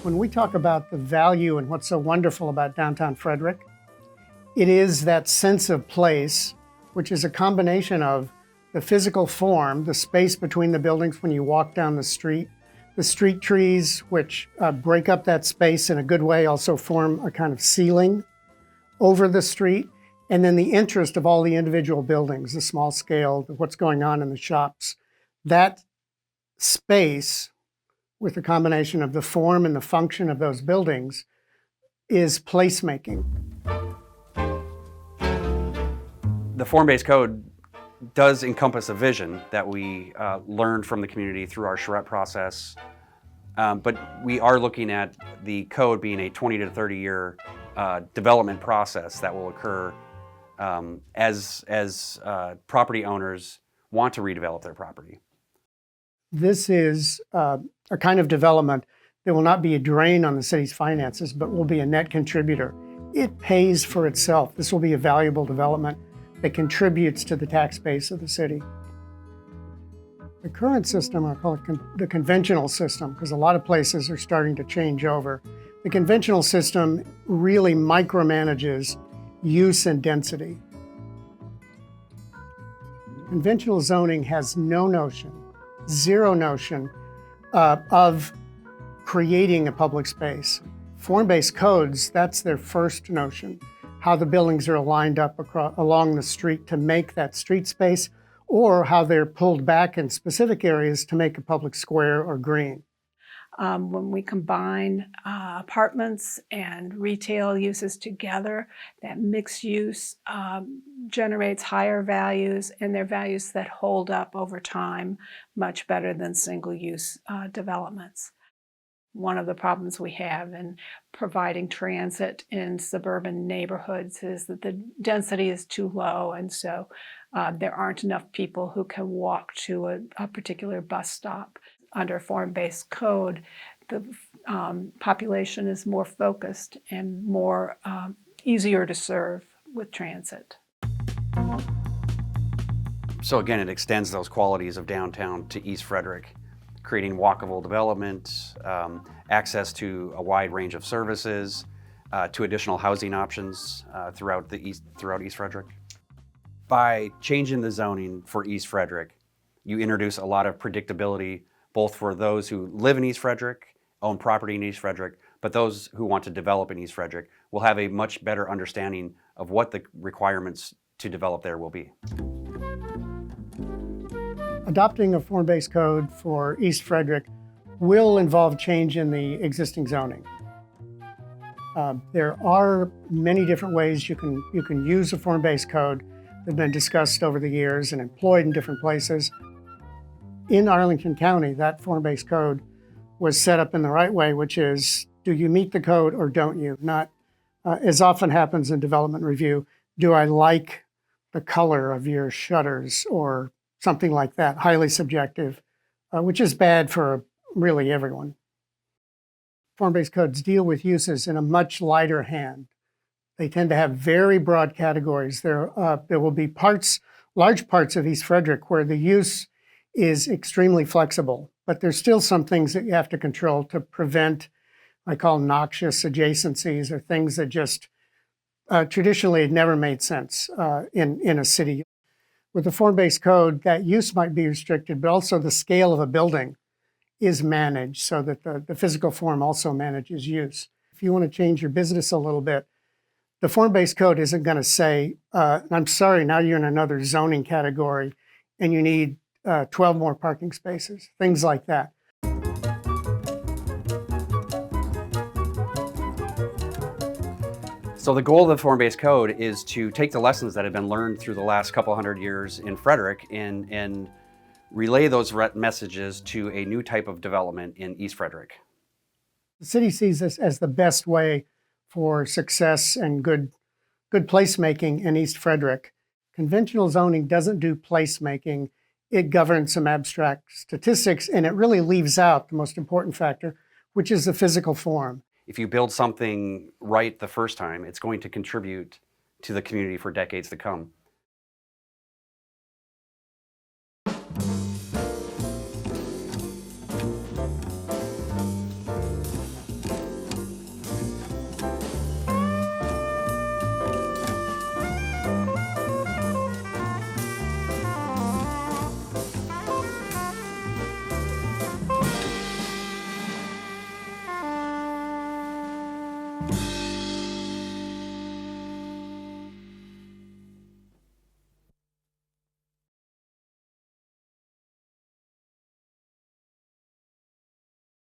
When we talk about the value and what's so wonderful about downtown Frederick, it is that sense of place, which is a combination of the physical form, the space between the buildings when you walk down the street trees, which break up that space in a good way, also form a kind of ceiling over the street, and then the interest of all the individual buildings, the small scale, what's going on in the shops. That space, with the combination of the form and the function of those buildings, is placemaking. The form-based code does encompass a vision that we learned from the community through our charrette process, but we are looking at the code being a 20 to 30 year development process that will occur as property owners want to redevelop their property. This is a kind of development that will not be a drain on the city's finances, but will be a net contributor. It pays for itself. This will be a valuable development that contributes to the tax base of the city. The current system, I call it the conventional system, because a lot of places are starting to change over. The conventional system really micromanages use and density. Conventional zoning has no notion, zero notion of creating a public space. Form-based codes, that's their first notion, how the buildings are lined up along the street to make that street space, or how they're pulled back in specific areas to make a public square or green. When we combine apartments and retail uses together, that mixed use generates higher values, and they're values that hold up over time much better than single-use developments. One of the problems we have in providing transit in suburban neighborhoods is that the density is too low, and so there aren't enough people who can walk to a particular bus stop. Under form-based code, the population is more focused and more easier to serve with transit. So again, it extends those qualities of downtown to East Frederick, creating walkable development, access to a wide range of services, to additional housing options throughout East Frederick. By changing the zoning for East Frederick, you introduce a lot of predictability, both for those who live in East Frederick, own property in East Frederick, but those who want to develop in East Frederick will have a much better understanding of what the requirements to develop there will be. Adopting a form-based code for East Frederick will involve change in the existing zoning. There are many different ways you can use a form-based code that have been discussed over the years and employed in different places. In Arlington County, that form-based code was set up in the right way, which is, do you meet the code or don't you? Not, as often happens in development review, do I like the color of your shutters or something like that, highly subjective, which is bad for really everyone. Form-based codes deal with uses in a much lighter hand. They tend to have very broad categories. There will be large parts of East Frederick where the use is extremely flexible, but there's still some things that you have to control to prevent, I call noxious adjacencies, or things that just traditionally had never made sense in a city. With the form-based code, that use might be restricted, but also the scale of a building is managed so that the physical form also manages use. If you want to change your business a little bit, the form-based code isn't going to say, I'm sorry, now you're in another zoning category and you need 12 more parking spaces, things like that. So the goal of the form-based code is to take the lessons that have been learned through the last couple hundred years in Frederick and relay those messages to a new type of development in East Frederick. The city sees this as the best way for success and good placemaking in East Frederick. Conventional zoning doesn't do placemaking. It governs some abstract statistics, and it really leaves out the most important factor, which is the physical form. If you build something right the first time, it's going to contribute to the community for decades to come.